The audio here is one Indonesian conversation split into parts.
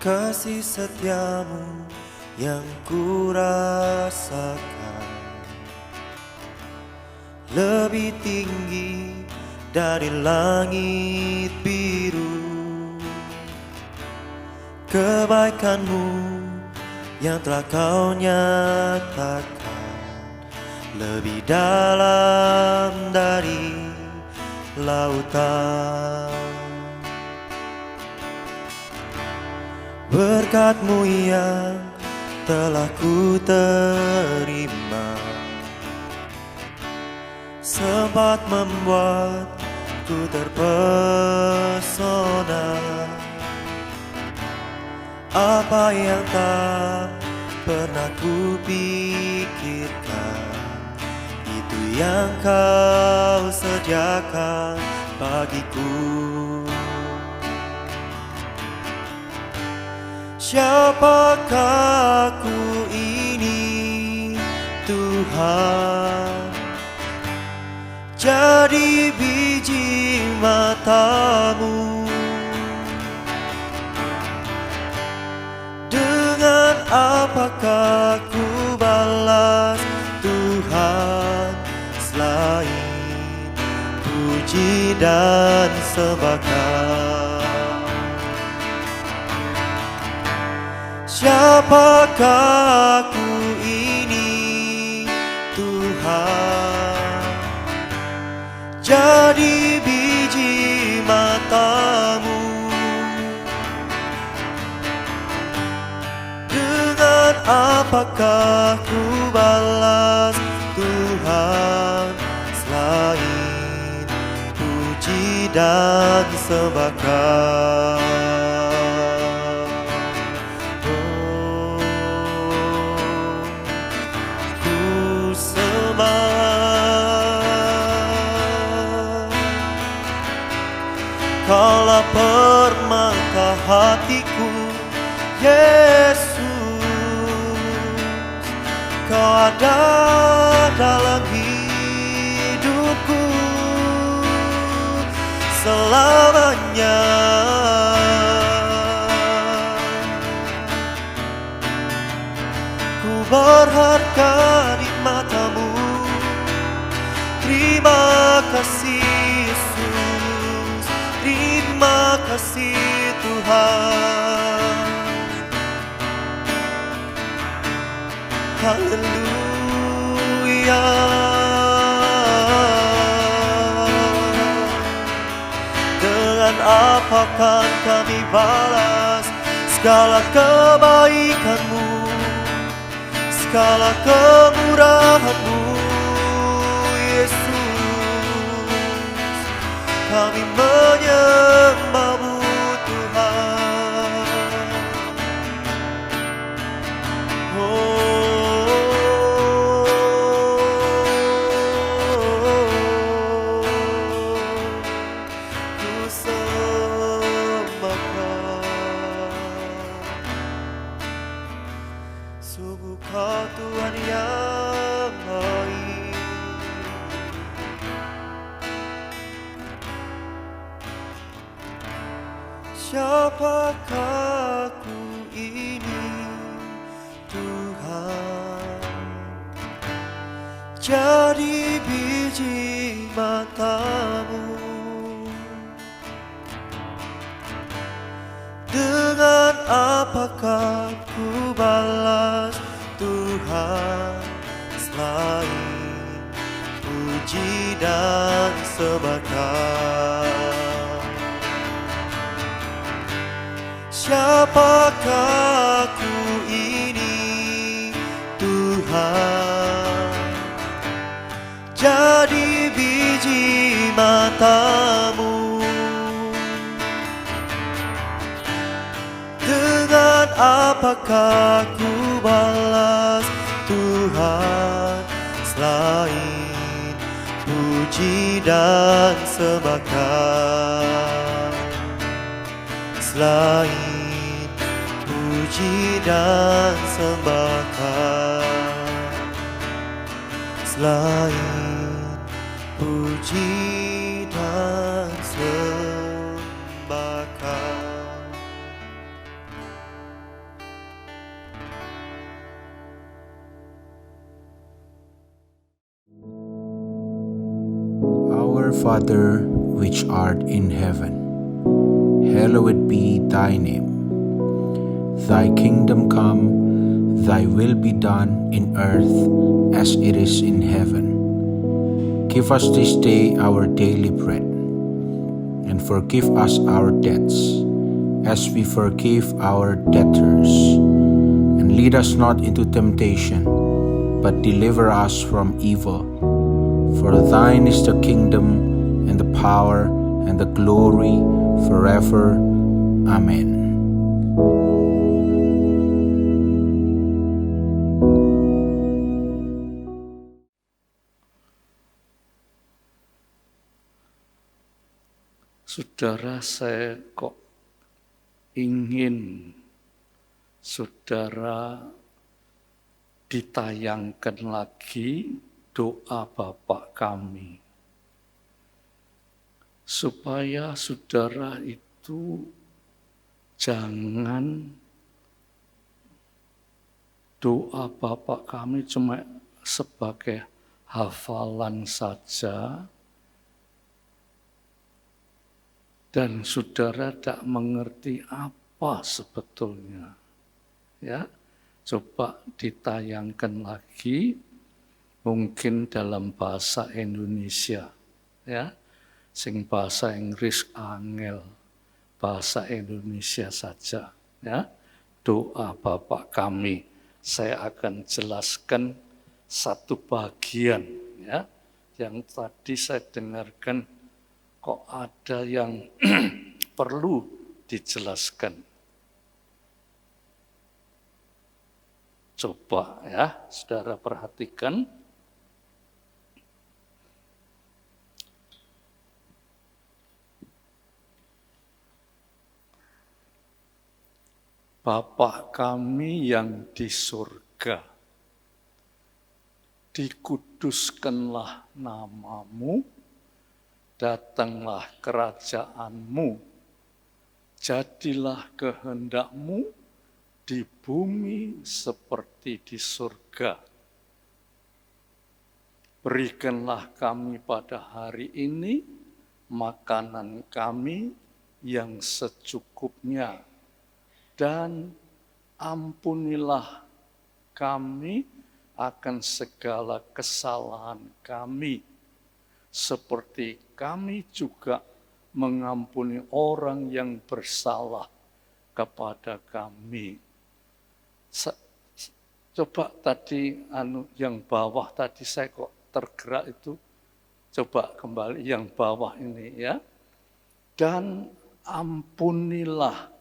Kasih setiamu yang ku rasakan lebih tinggi dari langit biru. Kebaikanmu yang telah kau nyatakan lebih dalam dari lautan. Berkat-Mu yang telah ku terima sempat membuatku terpesona. Apa yang tak pernah ku pikirkan, itu yang kau sediakan bagiku. Siapakah aku ini, Tuhan? Jadi biji mata-Mu. Dengan apakah ku balas, Tuhan, selain puji dan sembahkan? Siapakah aku ini, Tuhan? Jadi biji mata-Mu. Dengan apakah ku balas, Tuhan, selain puji dan sembahkan? Kaulah permata hatiku, Yesus. Kau ada dalam hidupku selamanya. Ku berharga di mata-Mu. Terima kasih Yesus, terima kasih Tuhan. Haleluya. Dengan apa kan kami balas segala kebaikan-Mu, segala kemurahan-Mu, Yesus. Kami menyembah-Mu, Tuhan. Ku sembahkan. Sungguh Kau Tuhan yang baik. Siapakah aku ini, Tuhan? Jadi biji mata-Mu. Dengan apakah ku balas, Tuhan, selain puji dan sembahkan? Siapakah aku ini, Tuhan? Jadi biji mata-Mu. Dengan apakah ku balas, Tuhan, selain puji dan sembahkan? Selain puji dan sembahkan, selain puji dan sembahkan. Our Father, which art in heaven, hallowed be thy name. Thy kingdom come, thy will be done in earth as it is in heaven. Give us this day our daily bread, and forgive us our debts, as we forgive our debtors. And lead us not into temptation, but deliver us from evil. For thine is the kingdom, and the power, and the glory, forever. Amen. Saudara, saya kok ingin saudara ditayangkan lagi doa Bapa kami, supaya saudara itu jangan doa Bapa kami cuma sebagai hafalan saja, dan saudara tak mengerti apa sebetulnya. Ya, coba ditayangkan lagi, mungkin dalam bahasa Indonesia, ya, sing bahasa Inggris angel, bahasa Indonesia saja, ya. Doa Bapa kami, saya akan jelaskan satu bagian, ya, yang tadi saya dengarkan kok ada yang perlu dijelaskan. Coba ya, saudara perhatikan. Bapa kami yang di surga, dikuduskanlah namamu, datanglah kerajaanmu, jadilah kehendakmu di bumi seperti di surga. Berikanlah kami pada hari ini makanan kami yang secukupnya, dan ampunilah kami akan segala kesalahan kami, seperti kami juga mengampuni orang yang bersalah kepada kami. Coba tadi yang bawah tadi saya kok tergerak itu. Coba kembali yang bawah ini ya. Dan ampunilah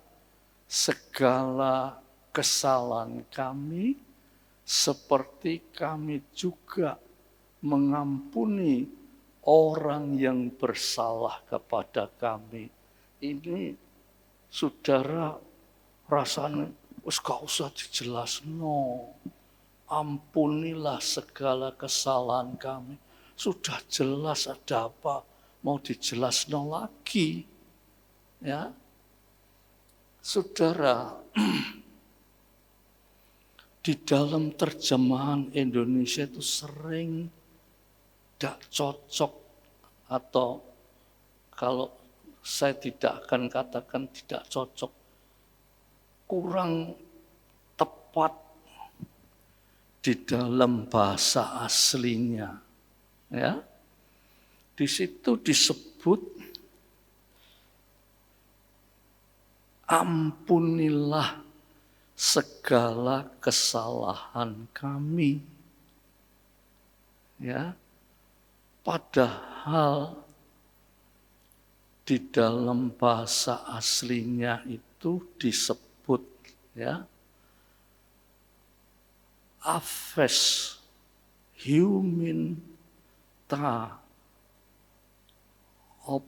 segala kesalahan kami, seperti kami juga mengampuni orang yang bersalah kepada kami. Ini saudara rasanya gak usah dijelasno. Ampunilah segala kesalahan kami. Sudah jelas, ada apa mau dijelasno lagi? Ya, saudara, di dalam terjemahan Indonesia itu sering tidak cocok, atau kalau saya tidak akan katakan tidak cocok, kurang tepat di dalam bahasa aslinya. Ya, di situ disebut ampunilah segala kesalahan kami. Ya, padahal di dalam bahasa aslinya itu disebut ya aphes humin ta op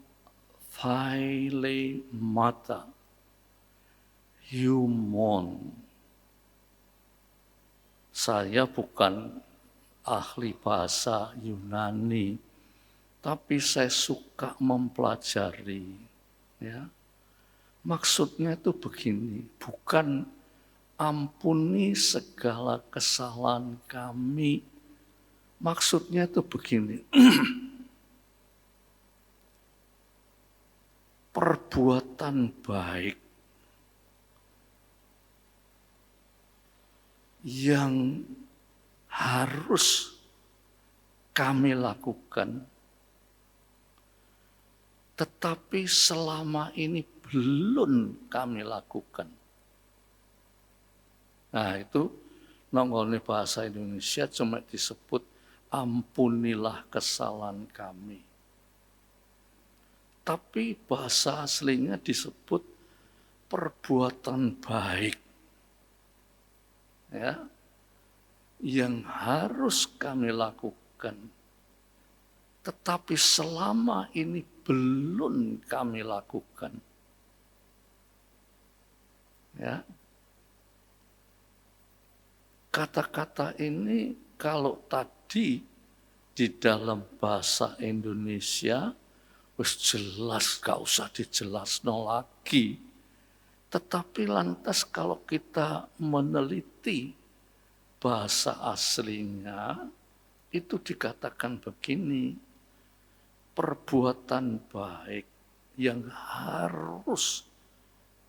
phile mata humon. Saya bukan ahli bahasa Yunani, tapi saya suka mempelajari. Ya, maksudnya itu begini, bukan ampuni segala kesalahan kami. Maksudnya itu begini, perbuatan baik yang harus kami lakukan, tetapi selama ini belum kami lakukan. Nah itu nongolnya bahasa Indonesia cuma disebut ampunilah kesalahan kami. Tapi bahasa aslinya disebut perbuatan baik. Ya, yang harus kami lakukan. Tetapi selama ini belum kami lakukan. Ya. Kata-kata ini kalau tadi di dalam bahasa Indonesia wis jelas, gak usah dijelasno lagi. Tetapi lantas kalau kita meneliti bahasa aslinya, itu dikatakan begini, perbuatan baik yang harus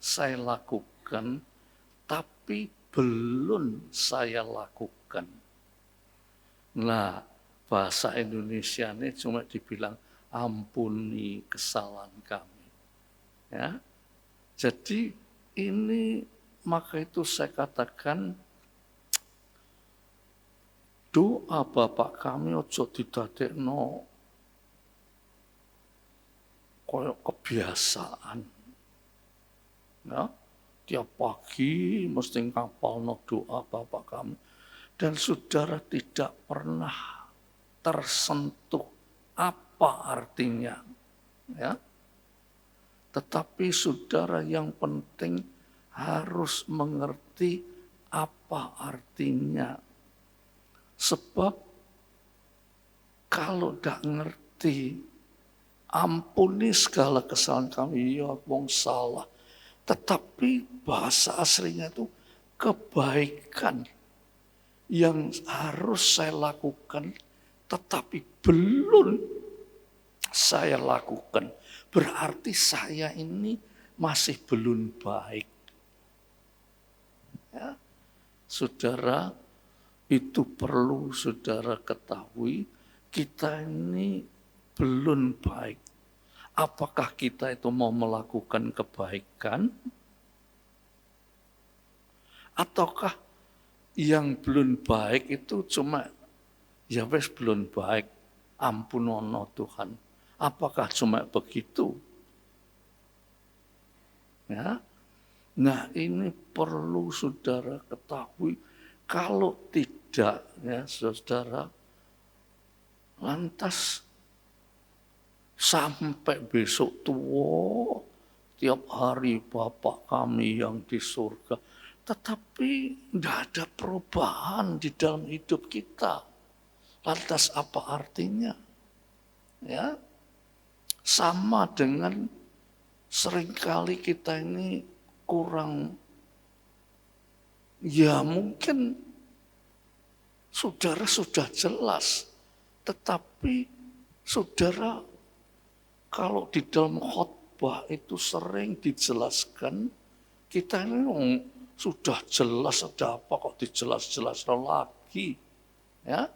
saya lakukan, tapi belum saya lakukan. Nah, bahasa Indonesia ini cuma dibilang ampuni kesalahan kami. Ya, jadi ini maka itu saya katakan doa Bapak kami ojo didadekno koyo kebiasaan. Ya, tiap pagi mesti ngapalno doa Bapak kami dan saudara tidak pernah tersentuh apa artinya. Ya. Tetapi saudara yang penting harus mengerti apa artinya. Sebab kalau tidak ngerti, ampuni segala kesalahan kami, ya wong salah. Tetapi bahasa aslinya itu kebaikan yang harus saya lakukan, tetapi belum saya lakukan. Berarti saya ini masih belum baik. Ya. Saudara, itu perlu saudara ketahui, kita ini belum baik. Apakah kita itu mau melakukan kebaikan? Ataukah yang belum baik itu cuma, ya wes belum baik, ampunono Tuhan. Apakah cuma begitu? Ya. Nah ini perlu saudara ketahui. Kalau tidak, ya saudara, lantas sampai besok tua, tiap hari Bapak kami yang di surga, tetapi tidak ada perubahan di dalam hidup kita. Lantas apa artinya? Ya, sama dengan seringkali kita ini kurang, ya mungkin saudara sudah jelas, tetapi saudara kalau di dalam khotbah itu sering dijelaskan, kita ini sudah jelas, ada apa kok dijelas-jelas lagi, ya?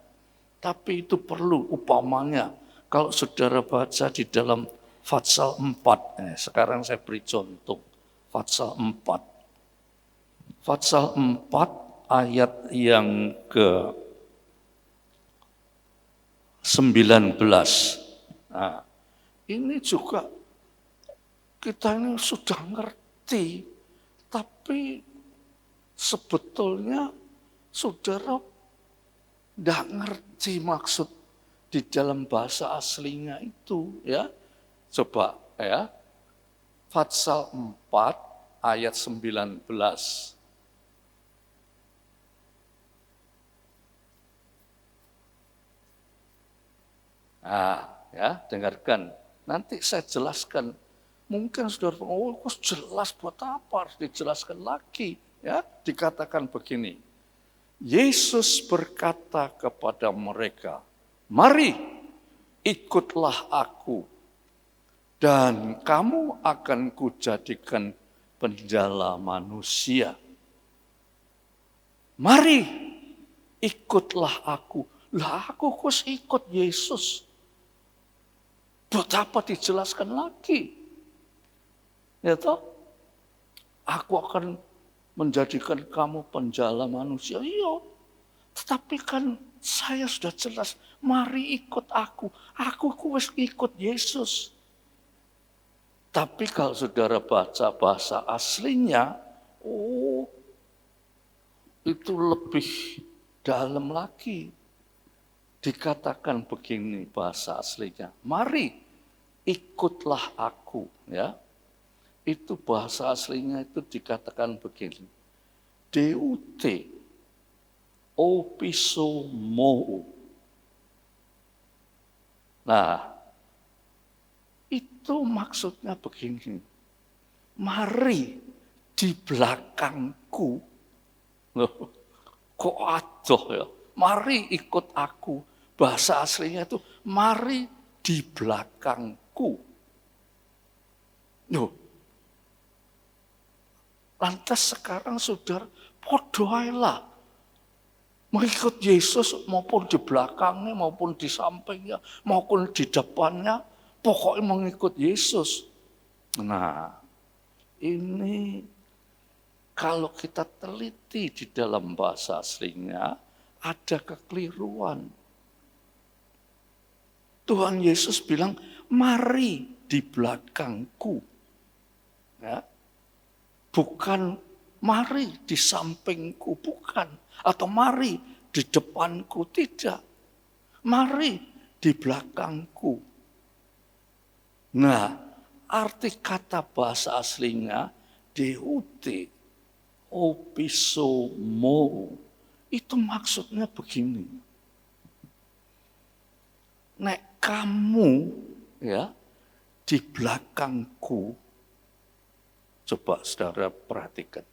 Tapi itu perlu upamanya. Kalau saudara baca di dalam Fatsal 4, sekarang saya beri contoh, Fatsal 4. Fatsal 4 ayat yang ke-19. Nah, ini juga kita ini sudah ngerti, tapi sebetulnya saudara tidak ngerti maksud di dalam bahasa aslinya itu, ya. Coba ya. Fatsal 4 ayat 19. Nah, ya, dengarkan. Nanti saya jelaskan. Mungkin saudara, oh kok jelas buat apa harus dijelaskan lagi? Ya, dikatakan begini. Yesus berkata kepada mereka, mari ikutlah aku dan kamu akan kujadikan penjala manusia. Mari, ikutlah aku. Lah aku kus ikut Yesus. Buat apa dijelaskan lagi? Ya toh? Aku akan menjadikan kamu penjala manusia. Iya. Tetapi kan saya sudah jelas. Mari ikut aku. Aku kus ikut Yesus. Tapi kalau saudara baca bahasa aslinya, itu lebih dalam lagi. Dikatakan begini bahasa aslinya, mari ikutlah aku. Ya, itu bahasa aslinya itu dikatakan begini, deute opiso mou. Nah, itu maksudnya begini, mari di belakangku. Loh, kok adoh ya? Mari ikut aku. Bahasa aslinya itu, mari di belakangku. Loh, lantas sekarang saudara, podoailah. Mengikut Yesus maupun di belakangnya, maupun di sampingnya, maupun di depannya, pokoknya mengikut Yesus. Nah, ini kalau kita teliti di dalam bahasa aslinya, ada kekeliruan. Tuhan Yesus bilang, mari di belakangku. Ya. Bukan mari di sampingku, bukan. Atau mari di depanku, tidak. Mari di belakangku. Nah, arti kata bahasa aslinya, deute opiso mou. Itu maksudnya begini. Nek kamu ya di belakangku, coba saudara perhatikan.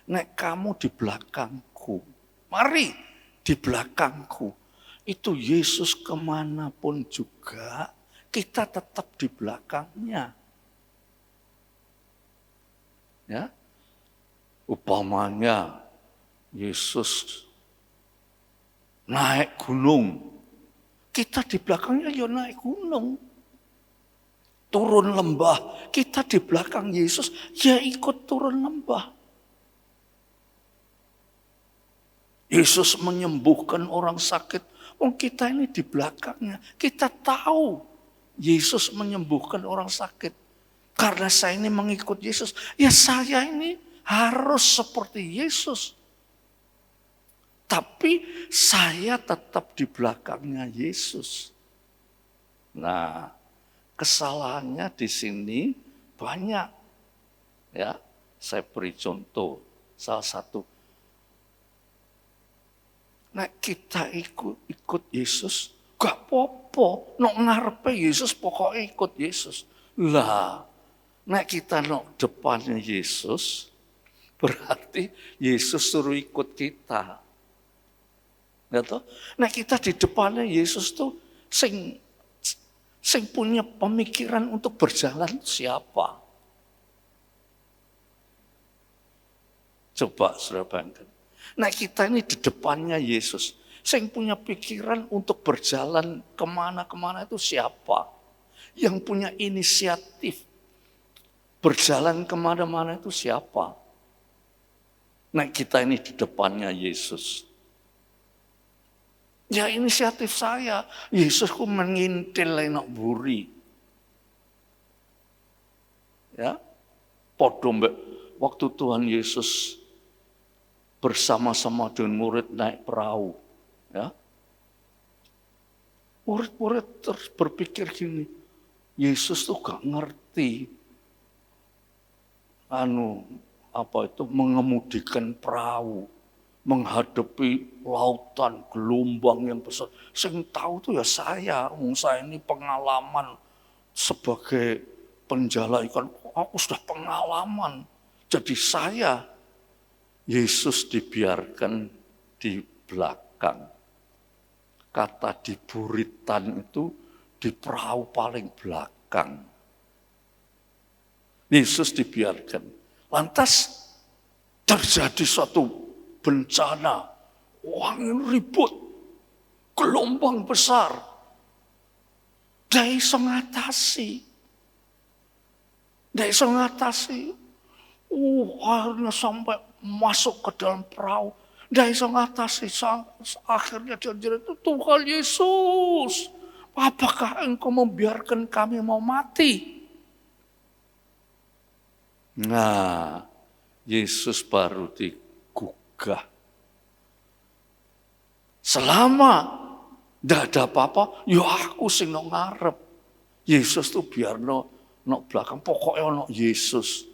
Nek kamu di belakangku, mari di belakangku. Itu Yesus kemanapun juga, kita tetap di belakangnya. Ya, umpamanya Yesus naik gunung, kita di belakangnya ya naik gunung. Turun lembah, kita di belakang Yesus ya ikut turun lembah. Yesus menyembuhkan orang sakit, kita ini di belakangnya. Kita tahu Yesus menyembuhkan orang sakit. Karena saya ini mengikut Yesus, ya saya ini harus seperti Yesus. Tapi saya tetap di belakangnya Yesus. Nah, kesalahannya di sini banyak. Ya, saya beri contoh. Salah satu. Nah, kita ikut Yesus, gak popo. Nok ngarepe Yesus pokoknya ikut Yesus. Lah, nek kita nok depannya Yesus, berarti Yesus suruh ikut kita. Ya toh? Nek kita di depannya Yesus tuh sing punya pemikiran untuk berjalan siapa? Coba saudara bayangkan. Nek kita ini di depannya Yesus, sing punya pikiran untuk berjalan kemana-kemana itu siapa? Yang punya inisiatif berjalan kemana-mana itu siapa? Nek kita ini di depannya Yesus. Ya inisiatif saya. Yesus ku mengintil enak buri. Ya. Podo mbek waktu Tuhan Yesus bersama-sama dengan murid naik perahu. Ya. Murid-murid terus berpikir gini. Yesus tuh gak ngerti mengemudikan perahu, menghadapi lautan, gelombang yang besar. Sing tahu tuh ya saya ini pengalaman sebagai penjala ikan. Aku sudah pengalaman. Jadi Yesus dibiarkan di belakang. Kata di buritan itu di perahu paling belakang. Yesus dibiarkan. Lantas terjadi suatu bencana. Angin ribut, gelombang besar. Dia iso ngatasi. Akhirnya sampai masuk ke dalam perahu. Dia iso ngatasi. Akhirnya dia jerit, Tuhan Yesus, apakah engkau membiarkan kami mau mati? Nah, Yesus baru digugah. Selama tidak ada apa-apa, ya aku sing nang ngarep. Yesus tuh biar no belakang, pokoknya no Yesus.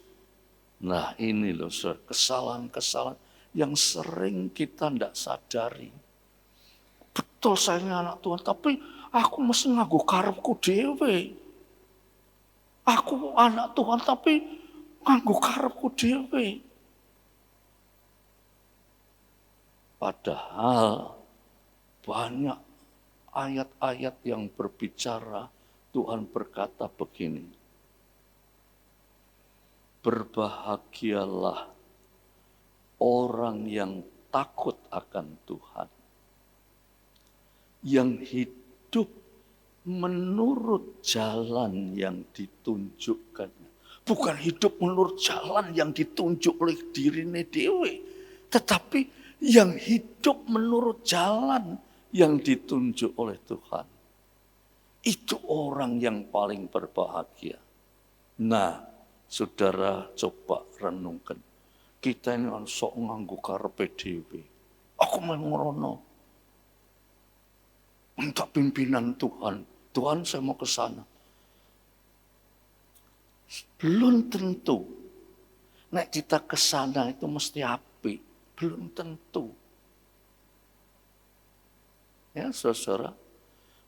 Nah ini loh kesalahan-kesalahan yang sering kita tidak sadari. Betul saya ini anak Tuhan, tapi aku mesti nganggo karepku dhewe. Aku anak Tuhan, tapi nganggo karepku dhewe. Padahal banyak ayat-ayat yang berbicara, Tuhan berkata begini, berbahagialah orang yang takut akan Tuhan, yang hidup menurut jalan yang ditunjukkan. Bukan hidup menurut jalan yang ditunjuk oleh dirinya dewe, tetapi yang hidup menurut jalan yang ditunjuk oleh Tuhan. Itu orang yang paling berbahagia. Nah, saudara coba renungkan. Kita ini kan sok nganggo karepe dhewe. Aku mau ngerono. Minta pimpinan Tuhan. Tuhan saya mau ke sana. Belum tentu. Nek kita ke sana itu mesti apik. Belum tentu. Ya saudara.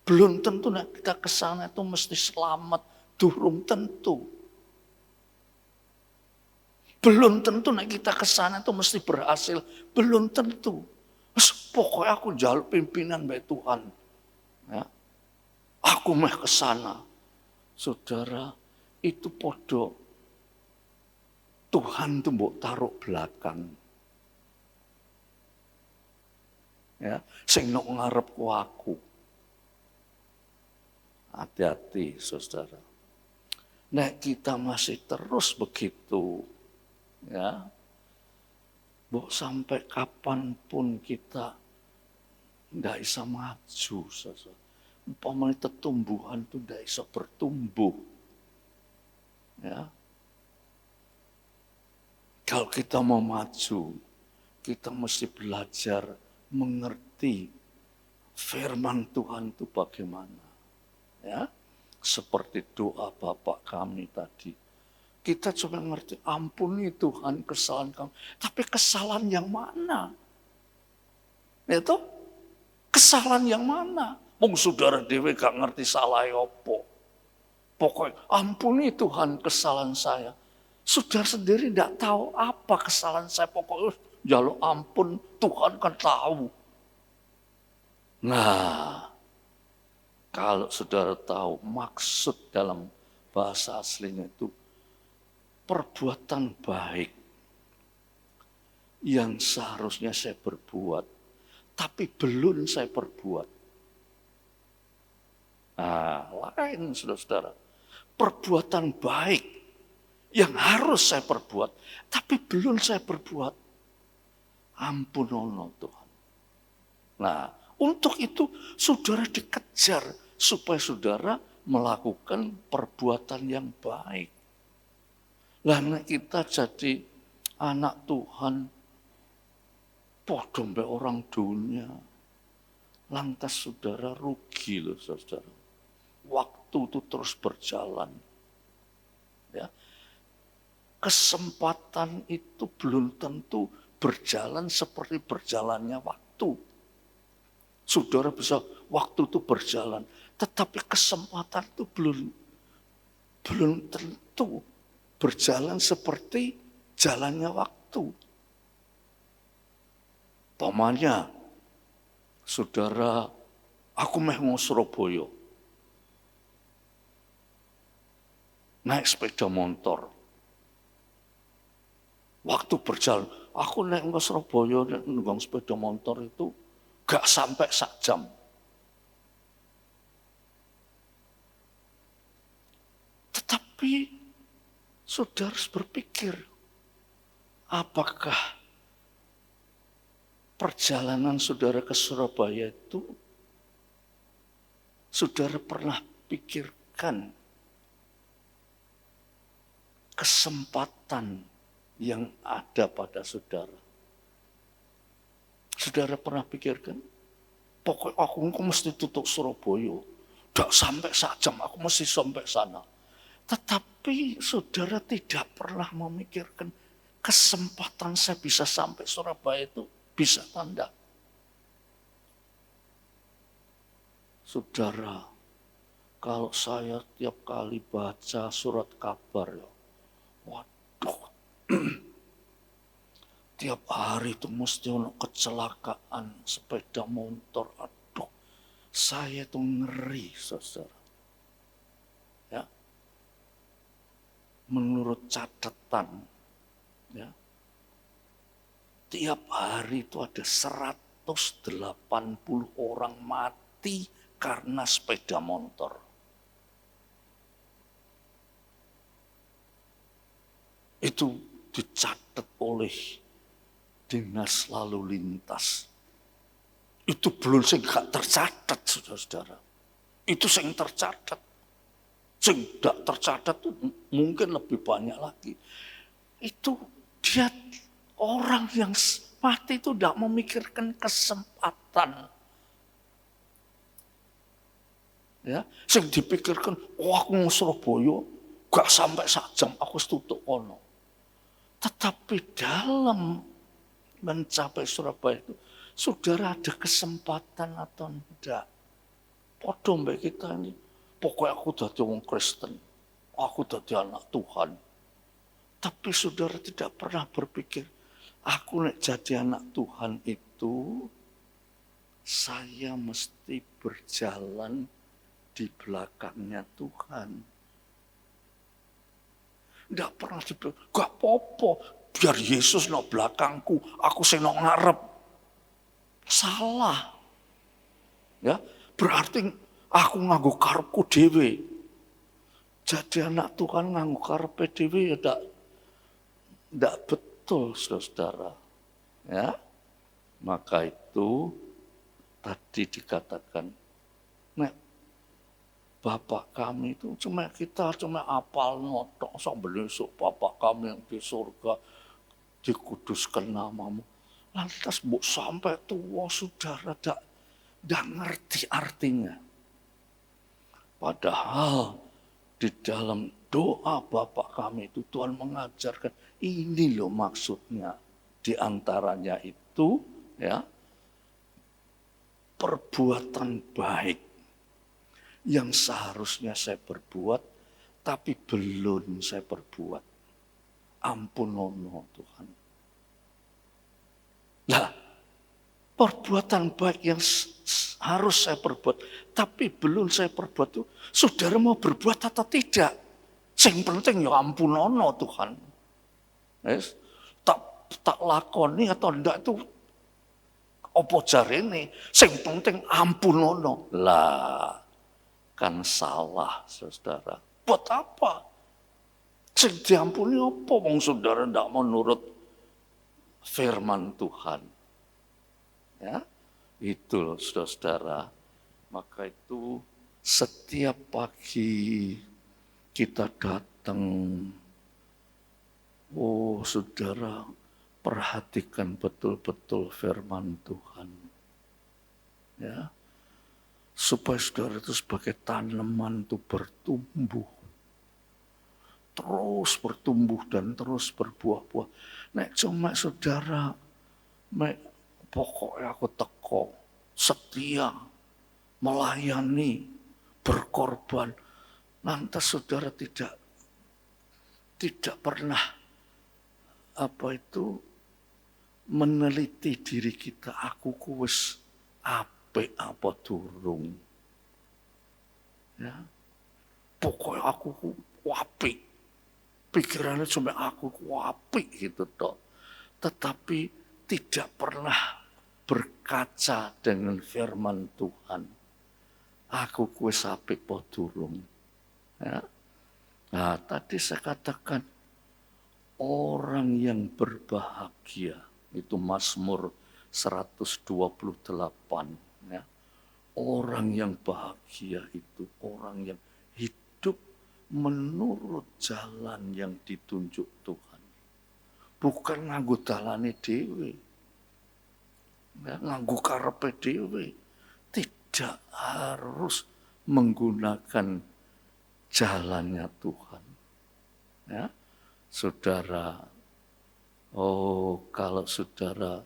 Belum tentu nek kita ke sana itu mesti selamat. Durung tentu. Belum tentu nek kita ke sana itu mesti berhasil. Belum tentu. Pokoknya aku jaluk pimpinan baik Tuhan. Ya. Aku mah ke sana. Saudara, itu podo Tuhan tuh mbok taruh belakang. Ya, sing nok ngarepku aku. Hati-hati, saudara. Nek kita masih terus begitu, ya, mbok sampai kapanpun kita ndak bisa maju, saudara. Umpamanya tumbuhan itu ndak bisa bertumbuh. Ya. Kalau kita mau maju, kita mesti belajar mengerti firman Tuhan itu bagaimana. Ya. Seperti doa Bapak kami tadi. Kita cuma ngerti, ampuni Tuhan kesalahan kami. Tapi kesalahan yang mana? Itu kesalahan yang mana? Wong saudara dewe gak ngerti salah apa. Pokoknya ampuni Tuhan kesalahan saya. Saudara sendiri tidak tahu apa kesalahan saya. Pokoknya jaluk ampun, Tuhan kan tahu. Nah, kalau saudara tahu maksud dalam bahasa aslinya itu perbuatan baik yang seharusnya saya berbuat, tapi belum saya perbuat. Nah, lain saudara-saudara. Perbuatan baik yang harus saya perbuat, tapi belum saya perbuat. Ampunono Tuhan. Nah, untuk itu saudara dikejar supaya saudara melakukan perbuatan yang baik. Lah kita jadi anak Tuhan, podo mbek orang dunia. Lantas saudara rugi loh saudara. Waktu itu terus berjalan. Ya. Kesempatan itu belum tentu berjalan seperti berjalannya waktu. Saudara bisa waktu itu berjalan, tetapi kesempatan itu belum tentu berjalan seperti jalannya waktu. Pamannya, saudara, aku meh mau Surabaya. Naik sepeda motor. Waktu berjalan, aku naik ke Surabaya nunggang sepeda motor itu gak sampai 1 jam. Tetapi saudara harus berpikir, apakah perjalanan saudara ke Surabaya itu saudara pernah pikirkan kesempatan yang ada pada saudara? Saudara pernah pikirkan? Pokoknya aku mesti tutup Surabaya. Gak sampai 1 jam, aku mesti sampai sana. Tetapi saudara tidak pernah memikirkan kesempatan saya bisa sampai Surabaya itu bisa tanda. Saudara, kalau saya tiap kali baca surat kabar, ya, waduh, tiap hari itu mesti ada kecelakaan sepeda motor. Aduh, saya itu ngeri, saudara. Ya, menurut catatan, ya, tiap hari itu ada 180 orang mati karena sepeda motor. Itu dicatat oleh Dinas Lalu Lintas. Itu belum sing gak tercatat, saudara-saudara. Itu sing tercatat. Sing gak tercatat itu mungkin lebih banyak lagi. Itu dia orang yang mati itu tidak memikirkan kesempatan. Ya, sing dipikirkan, aku mau Surabaya, gak sampai 1 jam, aku tutup ono. Tetapi dalam mencapai Surabaya itu, saudara ada kesempatan atau tidak? Podo mbak kita ini, pokoknya aku jadi orang Kristen, aku jadi anak Tuhan. Tapi saudara tidak pernah berpikir, aku nek jadi anak Tuhan itu, saya mesti berjalan di belakangnya Tuhan. Tidak pernah dipikir, gak apa-apa, biar Yesus no belakangku, aku sing no ngarep. Salah. Ya, berarti aku nganggo karepku dhewe. Jadi anak Tuhan nganggo karepe dhewe ya ndak betul, saudara. Ya. Maka itu tadi dikatakan, nek Bapak kami itu kita cuma apal notok sambil besok Bapak kami yang di surga dikuduskan namamu. Lantas sampai tua saudara tidak ngerti artinya. Padahal di dalam doa Bapak kami itu Tuhan mengajarkan ini loh maksudnya. Di antaranya itu ya perbuatan baik yang seharusnya saya berbuat tapi belum saya perbuat. Ampunono Tuhan. Nah, perbuatan baik yang harus saya perbuat, tapi belum saya perbuat itu, saudara mau berbuat atau tidak? Yang penting ya ampunono Tuhan. Yes. Tak lakoni atau enggak itu apa jarene? Yang penting ampunono. Lah, kan salah, saudara. Buat apa? Sing diampuni apa wong saudara ndak menurut firman Tuhan. Ya, itu loh saudara. Maka itu setiap pagi kita datang, oh saudara, perhatikan betul-betul firman Tuhan. Ya, supaya saudara itu sebagai tanaman itu bertumbuh. Terus bertumbuh dan terus berbuah-buah. Nek cuma saudara, pokoknya aku teko, setia, melayani, berkorban. Lantas saudara tidak pernah meneliti diri kita. Aku kuwis apik apa durung. Ya. Pokoknya aku apik. pikirannya cuma aku apik gitu toh. Tetapi tidak pernah berkaca dengan firman Tuhan. Aku kue apik po durung. Ya. Nah, tadi saya katakan orang yang berbahagia itu Mazmur 128 ya. Orang yang bahagia itu orang yang hidup menurut jalan yang ditunjuk Tuhan. Bukan nganggo dalane dhewe. Ya, nganggo karepe dhewe. Tidak harus menggunakan jalannya Tuhan. Ya. Saudara, kalau saudara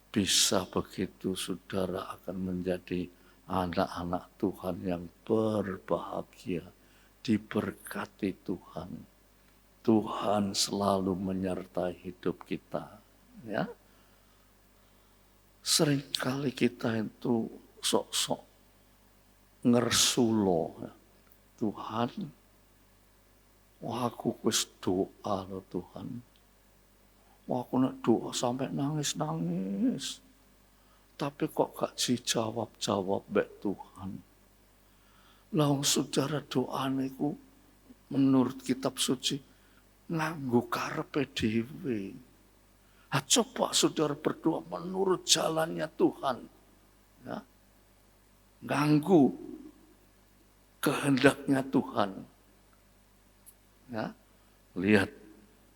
bisa begitu, saudara akan menjadi anak-anak Tuhan yang berbahagia, diberkati Tuhan. Tuhan selalu menyertai hidup kita. Ya. Seringkali kita itu sok-sok ngersulo. Ya. Tuhan, aku wis doa loh Tuhan. Aku nak doa sampai nangis-nangis. Tapi kok gak dijawab-jawab baik Tuhan. Lah saudara doa niku menurut kitab suci nganggo karepe dhewe. Coba saudara berdoa menurut jalannya Tuhan. Ya. Ganggu kehendaknya Tuhan. Ya. Lihat,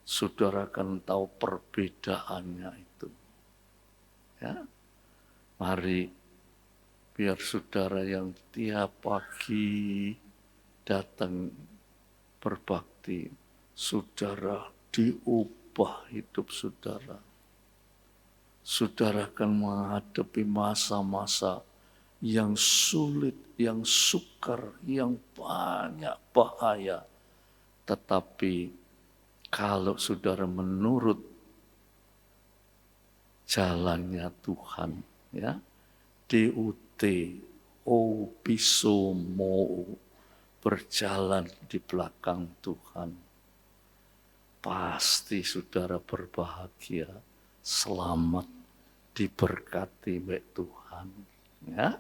saudara akan tahu perbedaannya itu. Ya. Mari biar saudara yang tiap pagi datang berbakti, saudara diubah hidup saudara. Saudara akan menghadapi masa-masa yang sulit, yang sukar, yang banyak bahaya. Tetapi kalau saudara menurut jalannya Tuhan, ya, DUT, mau berjalan di belakang Tuhan, pasti saudara berbahagia, selamat, diberkati oleh Tuhan. Ya,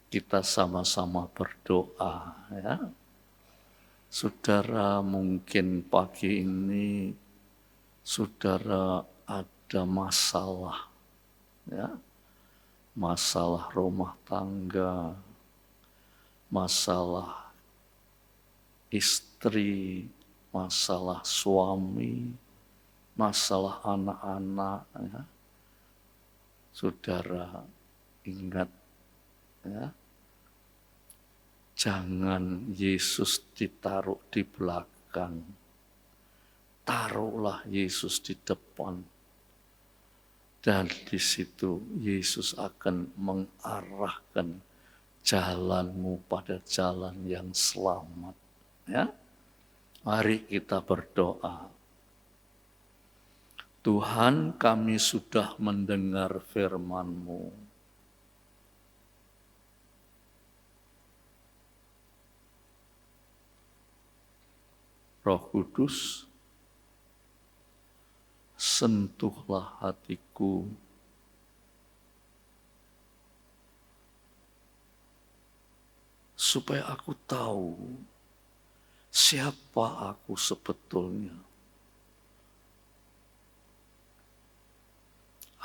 kita sama-sama berdoa. Ya, saudara mungkin pagi ini saudara ada masalah, ya, masalah rumah tangga, masalah istri, masalah suami, masalah anak-anak. Ya. Saudara ingat, ya, jangan Yesus ditaruh di belakang. Taruhlah Yesus di depan. Dan di situ Yesus akan mengarahkan jalanmu pada jalan yang selamat. Ya. Mari kita berdoa. Tuhan, kami sudah mendengar firman-Mu. Roh Kudus, sentuhlah hatiku, supaya aku tahu siapa aku sebetulnya.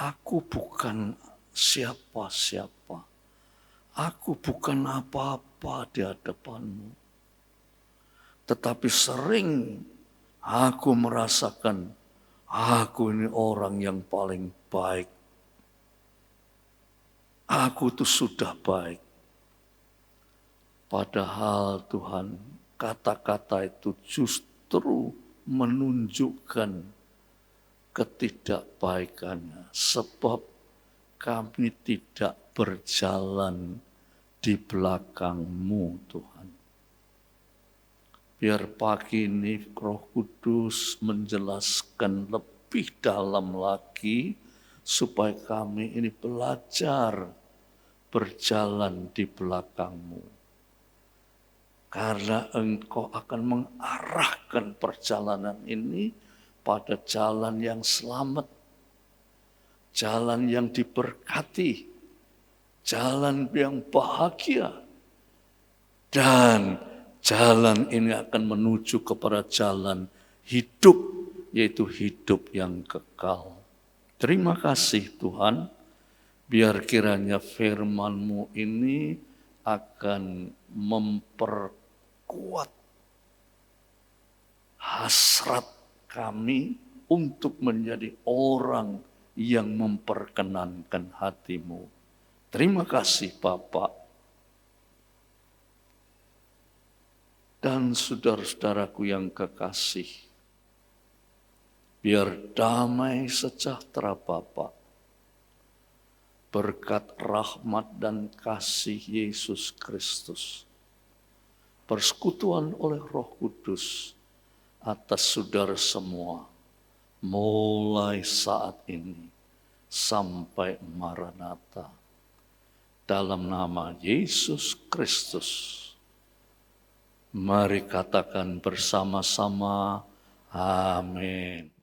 Aku bukan siapa-siapa. Aku bukan apa-apa di hadapan-Mu. Tetapi sering aku merasakan aku ini orang yang paling baik. Aku tuh sudah baik. Padahal Tuhan, kata-kata itu justru menunjukkan ketidakbaikannya. Sebab kami tidak berjalan di belakang-Mu Tuhan. Biar pagi ini Roh Kudus menjelaskan lebih dalam lagi supaya kami ini belajar berjalan di belakang-Mu. Karena Engkau akan mengarahkan perjalanan ini pada jalan yang selamat, jalan yang diberkati, jalan yang bahagia, dan jalan ini akan menuju kepada jalan hidup, yaitu hidup yang kekal. Terima kasih Tuhan, biar kiranya firman-Mu ini akan memperkuat hasrat kami untuk menjadi orang yang memperkenankan hati-Mu. Terima kasih Bapak. Dan saudara-saudaraku yang kekasih, biar damai sejahtera Bapa, berkat rahmat dan kasih Yesus Kristus, persekutuan oleh Roh Kudus atas saudara semua, mulai saat ini sampai Maranatha. Dalam nama Yesus Kristus, mari katakan bersama-sama, amin.